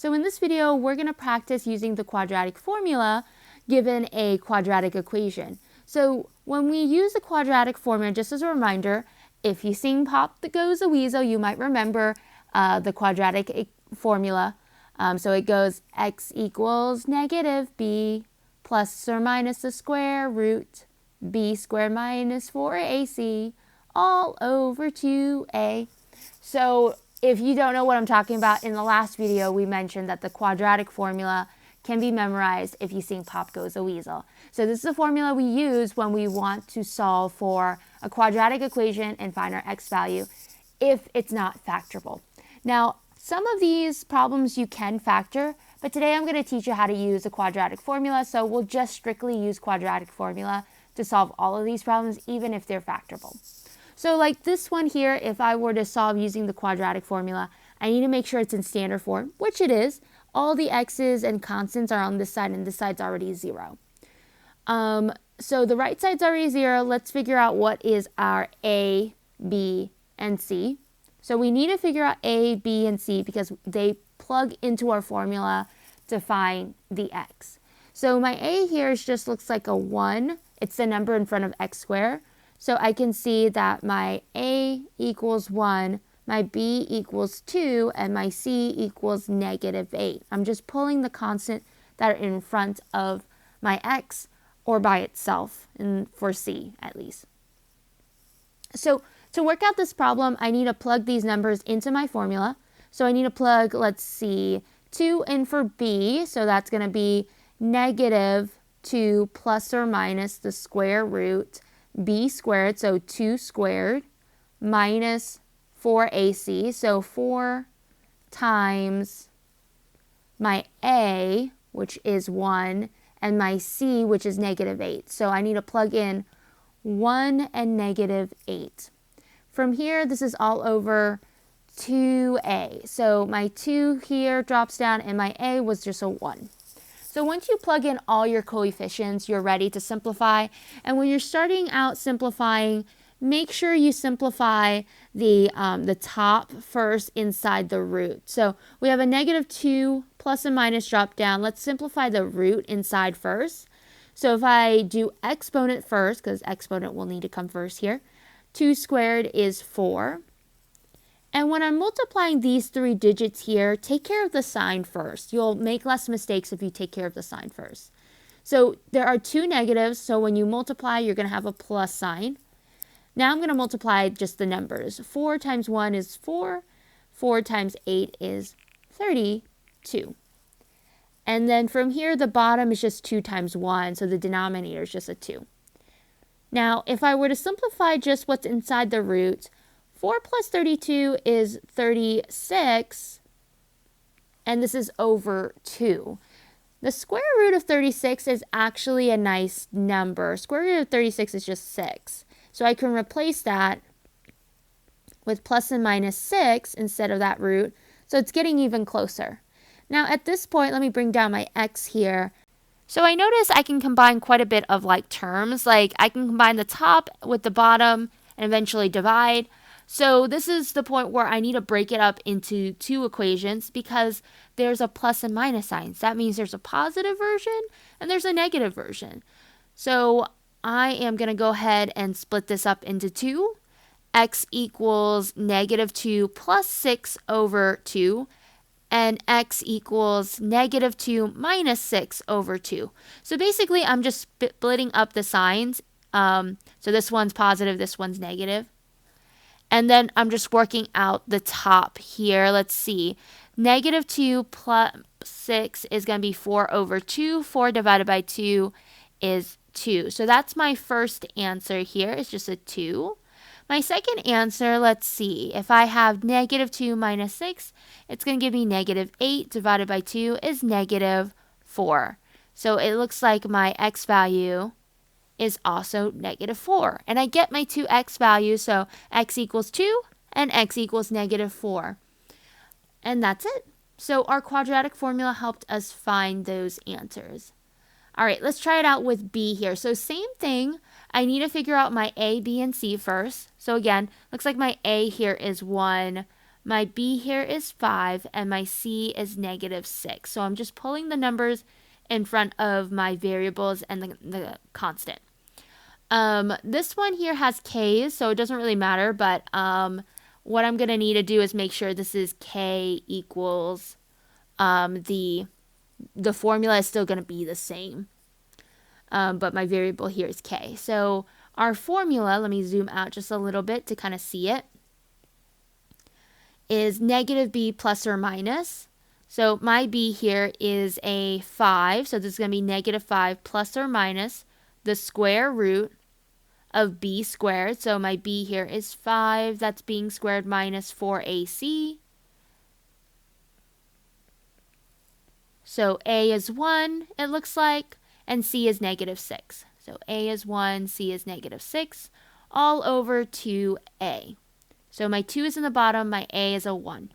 So in this video, we're going to practice using the quadratic formula given a quadratic equation. So when we use the quadratic formula, just as a reminder, if you sing Pop the Goes a Weasel, you might remember the quadratic formula. So it goes x equals negative b plus or minus the square root b squared minus 4ac all over 2a. So if you don't know what I'm talking about, in the last video we mentioned that the quadratic formula can be memorized if you sing Pop Goes a Weasel. So this is the formula we use when we want to solve for a quadratic equation and find our x value if it's not factorable. Now, some of these problems you can factor, but today I'm going to teach you how to use the quadratic formula, so we'll just strictly use quadratic formula to solve all of these problems, even if they're factorable. So like this one here, if I were to solve using the quadratic formula, I need to make sure it's in standard form, which it is. All the x's and constants are on this side, and this side's already 0. So the right side's already 0. Let's figure out what is our a, b, and c. So we need to figure out a, b, and c because they plug into our formula to find the x. So my a here just looks like a 1. It's the number in front of x squared. So I can see that my a equals 1, my b equals 2, and my c equals negative 8. I'm just pulling the constant that are in front of my x or by itself, and for c at least. So to work out this problem, I need to plug these numbers into my formula. So I need to plug, let's see, 2 in for b. So that's going to be negative 2 plus or minus the square root b squared, so 2 squared, minus 4ac, so 4 times my a, which is 1, and my c, which is negative 8. So I need to plug in 1 and negative 8. From here, this is all over 2a. So my 2 here drops down, and my a was just a 1. So once you plug in all your coefficients, you're ready to simplify. And when you're starting out simplifying, make sure you simplify the top first inside the root. So we have a negative 2 plus and minus drop down. Let's simplify the root inside first. So if I do exponent first, because exponent will need to come first here, 2 squared is 4. And when I'm multiplying these 3 digits here, take care of the sign first. You'll make less mistakes if you take care of the sign first. So there are 2 negatives, so when you multiply, you're going to have a plus sign. Now I'm going to multiply just the numbers. 4 times 1 is 4. 4 times 8 is 32. And then from here, the bottom is just 2 times 1, so the denominator is just a 2. Now, if I were to simplify just what's inside the root, 4 plus 32 is 36, and this is over 2. The square root of 36 is actually a nice number. Square root of 36 is just 6. So I can replace that with plus and minus 6 instead of that root, so it's getting even closer. Now at this point, let me bring down my x here. So I notice I can combine quite a bit of like terms, like I can combine the top with the bottom and eventually divide. So this is the point where I need to break it up into 2 equations because there's a plus and minus signs. That means there's a positive version and there's a negative version. So I am going to go ahead and split this up into 2. X equals negative 2 plus 6 over 2. And x equals negative 2 minus 6 over 2. So basically, I'm just splitting up the signs. So this one's positive, this one's negative. And then I'm just working out the top here. Let's see. Negative 2 plus 6 is going to be 4 over 2. 4 divided by 2 is 2. So that's my first answer here. It's just a 2. My second answer, let's see. If I have negative 2 minus 6, it's going to give me negative 8 divided by 2 is negative 4. So it looks like my x value is also negative 4. And I get my 2x values, so x equals 2 and x equals negative 4. And that's it. So our quadratic formula helped us find those answers. All right, let's try it out with b here. So same thing. I need to figure out my a, b, and c first. So again, looks like my a here is 1, my b here is 5, and my c is -6. So I'm just pulling the numbers in front of my variables and the constant. This one here has k's, so it doesn't really matter, but what I'm going to need to do is make sure this is k equals, the formula is still going to be the same, but my variable here is k. So our formula, let me zoom out just a little bit to kind of see it, is -b plus or minus. So my b here is a 5, so this is going to be -5 plus or minus the square root of b squared. So my b here is 5, that's being squared, minus 4ac. So a is 1, it looks like, and c is -6. So a is 1, c is -6, all over 2a. So my 2 is in the bottom, my a is a 1.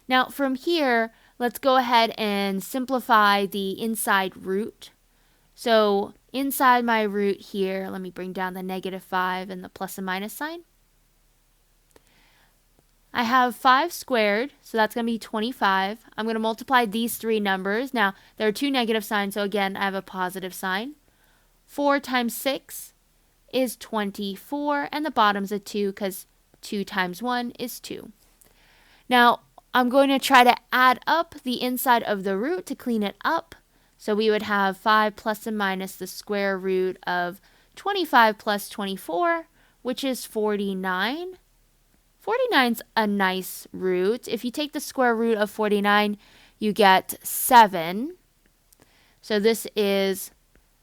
Now from here, let's go ahead and simplify the inside root. So inside my root here, let me bring down the -5 and the plus and minus sign. I have 5 squared, so that's going to be 25. I'm going to multiply these three numbers. Now, there are two negative signs, so again, I have a positive sign. 4 times 6 is 24, and the bottom's a 2 because 2 times 1 is 2. Now, I'm going to try to add up the inside of the root to clean it up. So we would have 5 plus and minus the square root of 25 plus 24, which is 49. 49's a nice root. If you take the square root of 49, you get 7. So this is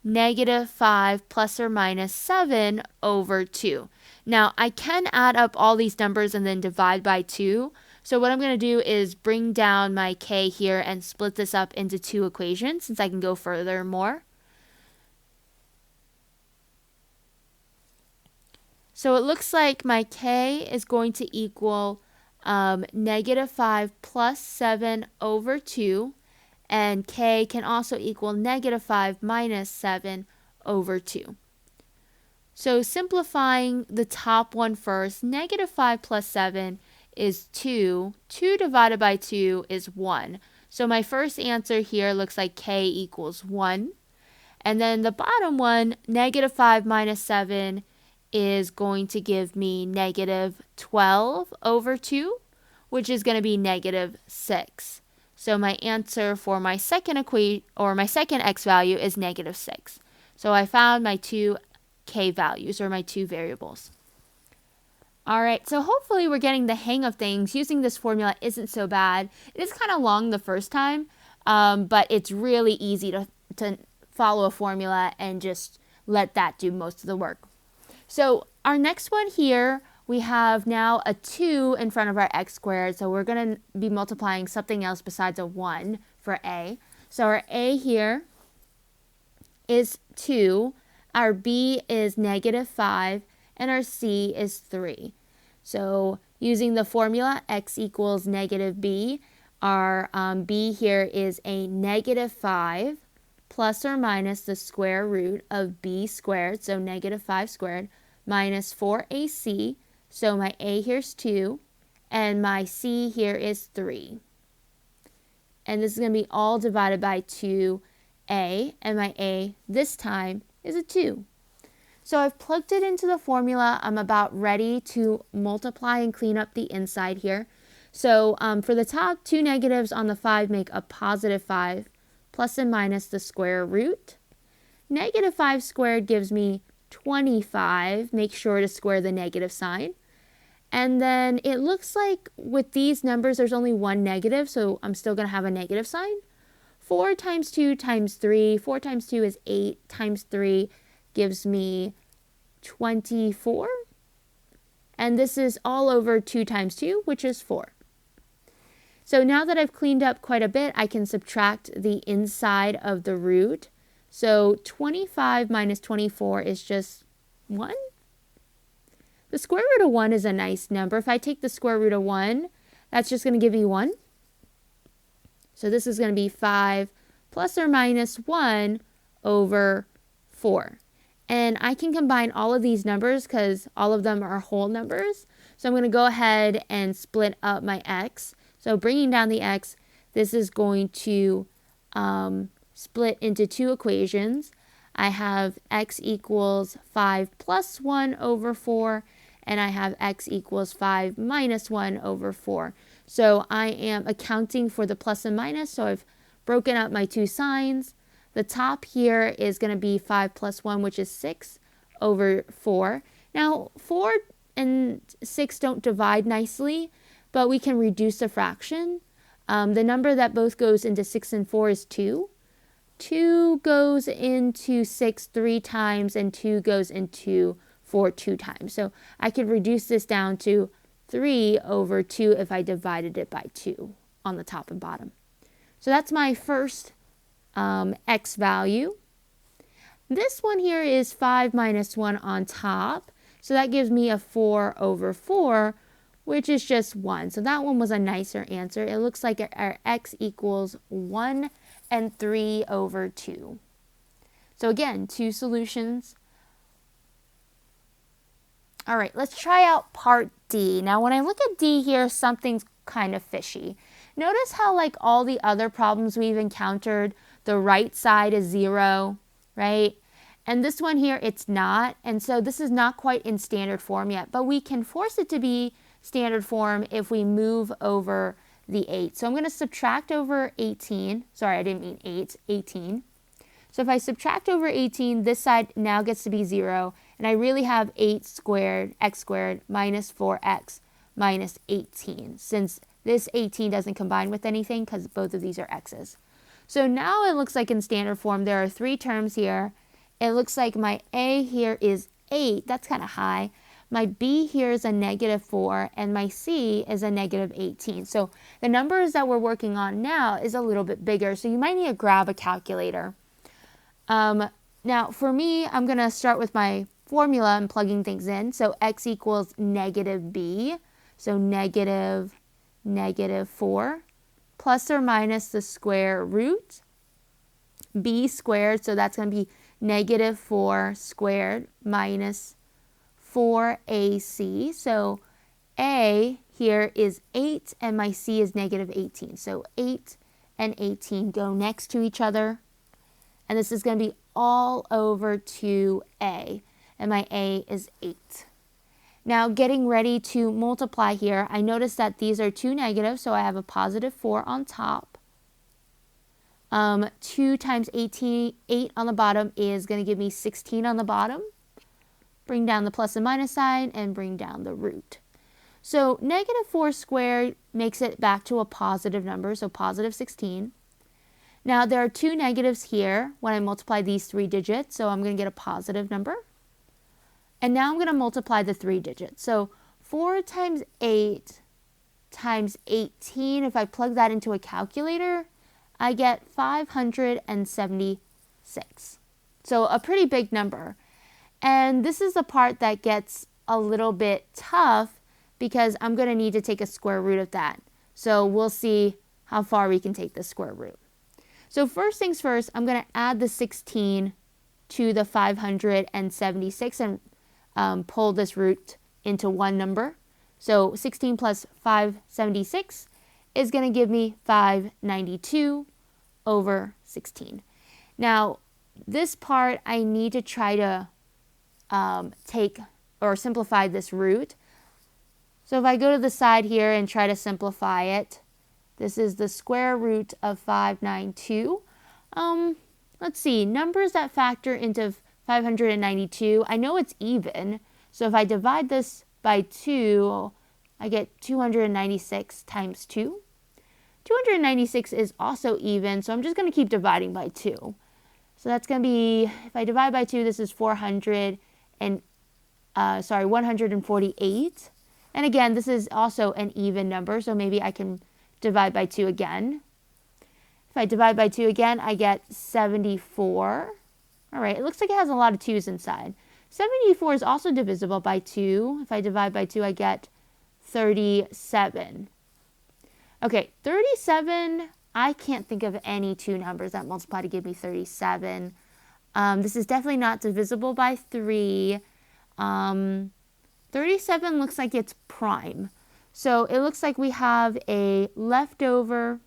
-5 plus or minus 7 over 2. Now, I can add up all these numbers and then divide by 2. So what I'm going to do is bring down my k here and split this up into two equations since I can go further more. So it looks like my k is going to equal -5 plus 7 over 2, and k can also equal -5 minus 7 over 2. So simplifying the top one first, -5 plus 7 is 2. 2 divided by 2 is 1. So my first answer here looks like k equals 1. And then the bottom one, -5 minus 7, is going to give me -12 over 2, which is going to be -6. So my answer for my second x value is -6. So I found my two k values, or my two variables. Alright, so hopefully we're getting the hang of things. Using this formula isn't so bad. It is kind of long the first time, but it's really easy to follow a formula and just let that do most of the work. So our next one here, we have now a 2 in front of our x squared, so we're going to be multiplying something else besides a 1 for a. So our a here is 2, our b is -5, and our c is 3. So using the formula x equals -b, our b here is a -5 plus or minus the square root of b squared, so -5 squared, minus 4ac, so my a here's 2, and my c here is 3. And this is going to be all divided by 2a, and my a this time is a 2. So I've plugged it into the formula. I'm about ready to multiply and clean up the inside here. So for the top, two negatives on the 5 make a +5, plus and minus the square root. -5 squared gives me 25. Make sure to square the negative sign. And then it looks like with these numbers, there's only one negative, so I'm still going to have a negative sign. 4 times 2 times 3. 4 times 2 is 8 times 3 gives me 24. And this is all over 2 times 2, which is 4. So now that I've cleaned up quite a bit, I can subtract the inside of the root. So 25 minus 24 is just 1. The square root of 1 is a nice number. If I take the square root of 1, that's just going to give me 1. So this is going to be 5 plus or minus 1 over 4. And I can combine all of these numbers because all of them are whole numbers. So I'm going to go ahead and split up my x. So bringing down the x, this is going to split into two equations. I have x equals 5 plus 1 over 4, and I have x equals 5 minus 1 over 4. So I am accounting for the plus and minus, so I've broken up my two signs. The top here is going to be 5 plus 1, which is 6 over 4. Now, 4 and 6 don't divide nicely, but we can reduce the fraction. The number that both goes into 6 and 4 is 2. 2 goes into 6 3 times, and 2 goes into 4 2 times. So I could reduce this down to 3 over 2 if I divided it by 2 on the top and bottom. So that's my first x value. This one here is 5 minus 1 on top. So that gives me a 4 over 4, which is just 1. So that one was a nicer answer. It looks like our x equals 1 and 3 over 2. So again, two solutions. All right, let's try out part D. Now, when I look at D here, something's kind of fishy. Notice how, like all the other problems we've encountered, the right side is 0, right? And this one here, it's not. And so this is not quite in standard form yet, but we can force it to be standard form if we move over the 8. So I'm going to subtract over 18. Sorry, I didn't mean 8, 18. So if I subtract over 18, this side now gets to be 0. And I really have 8 squared, x squared, minus 4x minus 18. Since this 18 doesn't combine with anything because both of these are x's. So now it looks like in standard form, there are 3 terms here. It looks like my a here is 8. That's kind of high. My b here is a negative 4, and my c is a negative 18. So the numbers that we're working on now is a little bit bigger, so you might need to grab a calculator. Now, for me, I'm going to start with my formula and plugging things in. So x equals negative b, so negative 4, plus or minus the square root, b squared, so that's going to be negative 4 squared minus 4ac. So a here is 8 and my c is negative 18. So 8 and 18 go next to each other. And this is going to be all over 2a. And my a is 8. Now getting ready to multiply here, I notice that these are two negatives, so I have a positive 4 on top. 2 times 18, 8 on the bottom is going to give me 16 on the bottom. Bring down the plus and minus sign and bring down the root. So negative 4 squared makes it back to a positive number, so positive 16. Now there are two negatives here when I multiply these 3 digits, so I'm going to get a positive number. And now I'm going to multiply the 3 digits. So 4 times 8 times 18, if I plug that into a calculator, I get 576. So a pretty big number. And this is the part that gets a little bit tough because I'm going to need to take a square root of that. So we'll see how far we can take the square root. So first things first, I'm going to add the 16 to the 576 and pull this root into one number. So 16 plus 576 is going to give me 592 over 16. Now, this part I need to try to take or simplify this root. So if I go to the side here and try to simplify it, this is the square root of 592. Let's see, numbers that factor into 592, I know it's even. So if I divide this by 2, I get 296 times 2. 296 is also even, so I'm just going to keep dividing by 2. So that's going to be, if I divide by 2, this is 148. And again, this is also an even number, so maybe I can divide by 2 again. If I divide by 2 again, I get 74. All right, it looks like it has a lot of 2's inside. 74 is also divisible by 2. If I divide by 2, I get 37. Okay, 37, I can't think of any two numbers that multiply to give me 37. This is definitely not divisible by 3. 37 looks like it's prime. So it looks like we have a leftover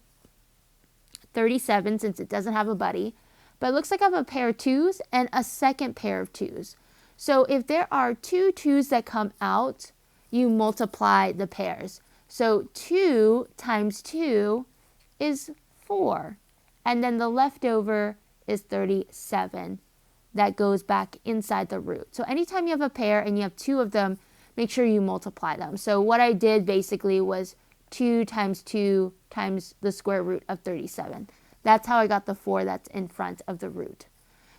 37 since it doesn't have a buddy. But it looks like I have a pair of 2s and a second pair of 2s. So if there are 2 2s that come out, you multiply the pairs. So 2 times 2 is 4. And then the leftover is 37. That goes back inside the root. So anytime you have a pair and you have 2 of them, make sure you multiply them. So what I did basically was 2 times 2 times the square root of 37. That's how I got the 4 that's in front of the root.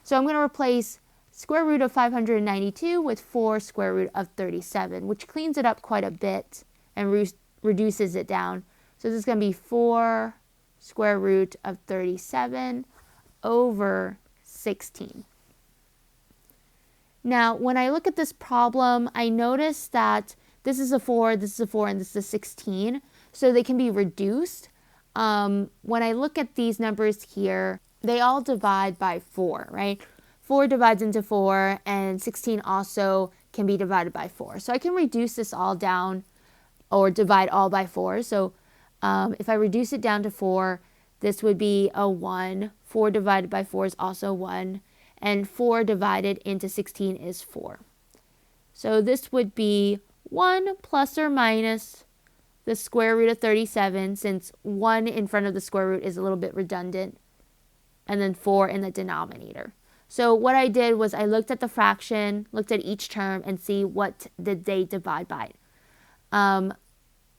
So I'm going to replace square root of 592 with 4 square root of 37, which cleans it up quite a bit and reduces it down. So this is going to be 4 square root of 37 over 16. Now, when I look at this problem, I notice that this is a 4, this is a 4, and this is a 16. So they can be reduced. When I look at these numbers here, they all divide by 4, right? 4 divides into 4, and 16 also can be divided by 4. So I can reduce this all down, or divide all by 4. So if I reduce it down to 4, this would be a 1. 4 divided by 4 is also 1. And 4 divided into 16 is 4. So this would be 1 plus or minus the square root of 37, since 1 in front of the square root is a little bit redundant, and then 4 in the denominator. So what I did was I looked at the fraction, looked at each term, and see what did they divide by.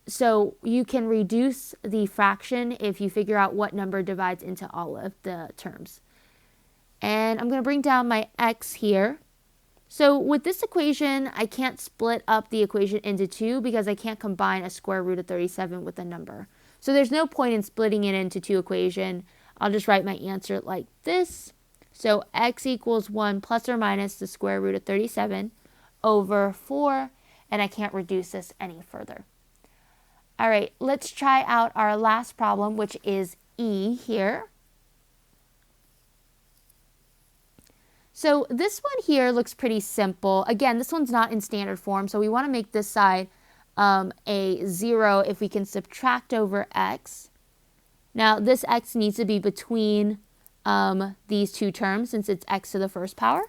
So you can reduce the fraction if you figure out what number divides into all of the terms. And I'm going to bring down my x here. So with this equation, I can't split up the equation into 2 because I can't combine a square root of 37 with a number. So there's no point in splitting it into 2 equations. I'll just write my answer like this. So x equals 1 plus or minus the square root of 37 over 4, and I can't reduce this any further. All right, let's try out our last problem, which is E here. So this one here looks pretty simple. Again, this one's not in standard form, so we want to make this side a 0 if we can subtract over x. Now, this x needs to be between these two terms since it's x to the first power.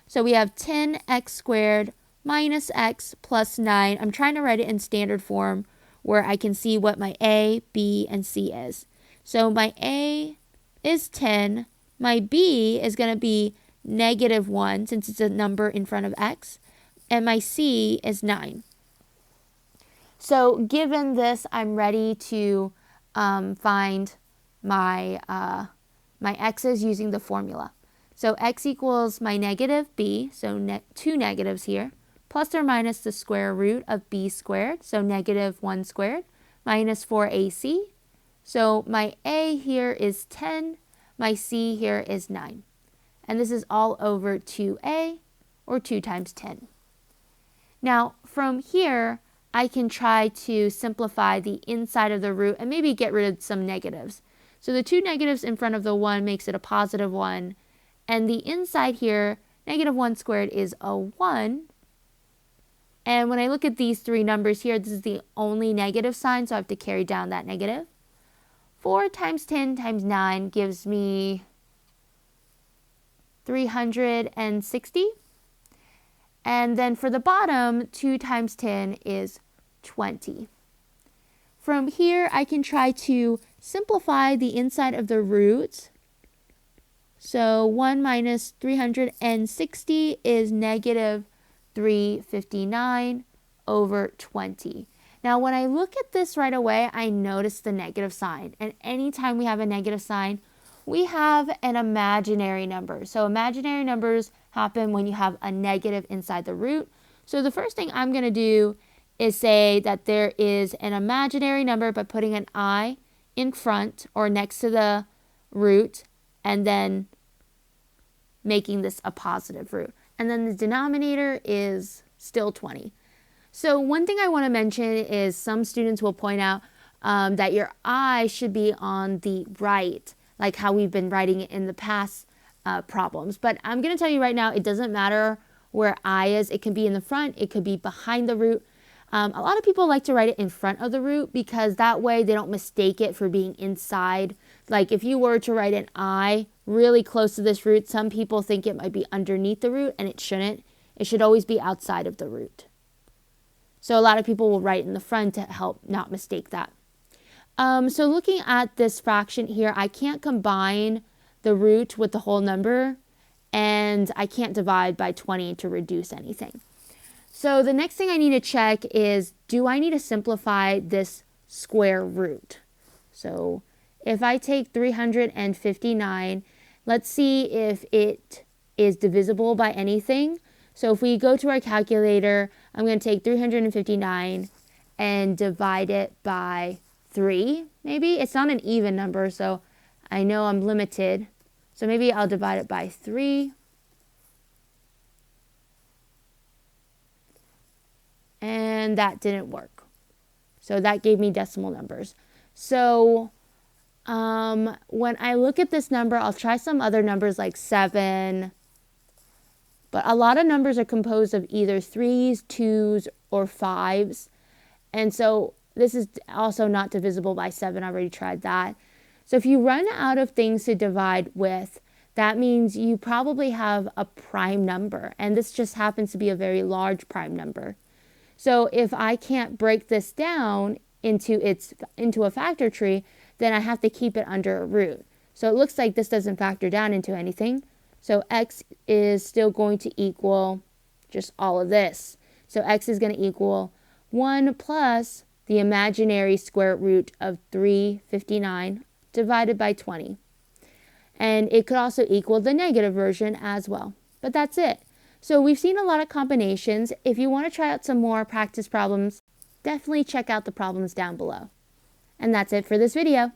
So we have 10x squared minus x plus 9. I'm trying to write it in standard form where I can see what my a, b, and c is. So my a is 10. My b is going to be -1 since it's a number in front of x, and my c is 9. So given this, I'm ready to find my x's using the formula. So x equals my negative b, so 2 negatives here, plus or minus the square root of b squared, so -1 squared, minus 4ac. So my a here is 10, my c here is 9. And this is all over 2a, or 2 times 10. Now, from here, I can try to simplify the inside of the root and maybe get rid of some negatives. So the 2 negatives in front of the 1 makes it a positive 1. And the inside here, -1 squared is a 1. And when I look at these 3 numbers here, this is the only negative sign, so I have to carry down that negative. 4 times 10 times 9 gives me 360. And then for the bottom, 2 times 10 is 20. From here, I can try to simplify the inside of the root. So 1 minus 360 is -359 over 20. Now, when I look at this right away, I notice the negative sign. And anytime we have a negative sign, we have an imaginary number. So imaginary numbers happen when you have a negative inside the root. So the first thing I'm going to do is say that there is an imaginary number by putting an I in front or next to the root and then making this a positive root. And then the denominator is still 20. So one thing I want to mention is some students will point out that your I should be on the right, like how we've been writing it in the past problems. But I'm going to tell you right now, it doesn't matter where I is. It can be in the front, it could be behind the root. A lot of people like to write it in front of the root because that way they don't mistake it for being inside. Like if you were to write an I really close to this root, some people think it might be underneath the root, and it shouldn't. It should always be outside of the root. So a lot of people will write in the front to help not mistake that. So looking at this fraction here, I can't combine the root with the whole number, and I can't divide by 20 to reduce anything. So the next thing I need to check is, do I need to simplify this square root? So if I take 359, let's see if it is divisible by anything. So if we go to our calculator, I'm going to take 359 and divide it by 3, maybe. It's not an even number, so I know I'm limited. So maybe I'll divide it by 3. And that didn't work. So that gave me decimal numbers. So when I look at this number, I'll try some other numbers like 7. But a lot of numbers are composed of either 3s, 2s, or 5s. And so this is also not divisible by 7. I already tried that. So if you run out of things to divide with, that means you probably have a prime number. And this just happens to be a very large prime number. So if I can't break this down into a factor tree, then I have to keep it under a root. So it looks like this doesn't factor down into anything. So x is still going to equal just all of this. So x is going to equal 1 plus the imaginary square root of 359 divided by 20. And it could also equal the negative version as well. But that's it. So we've seen a lot of combinations. If you want to try out some more practice problems, definitely check out the problems down below. And that's it for this video.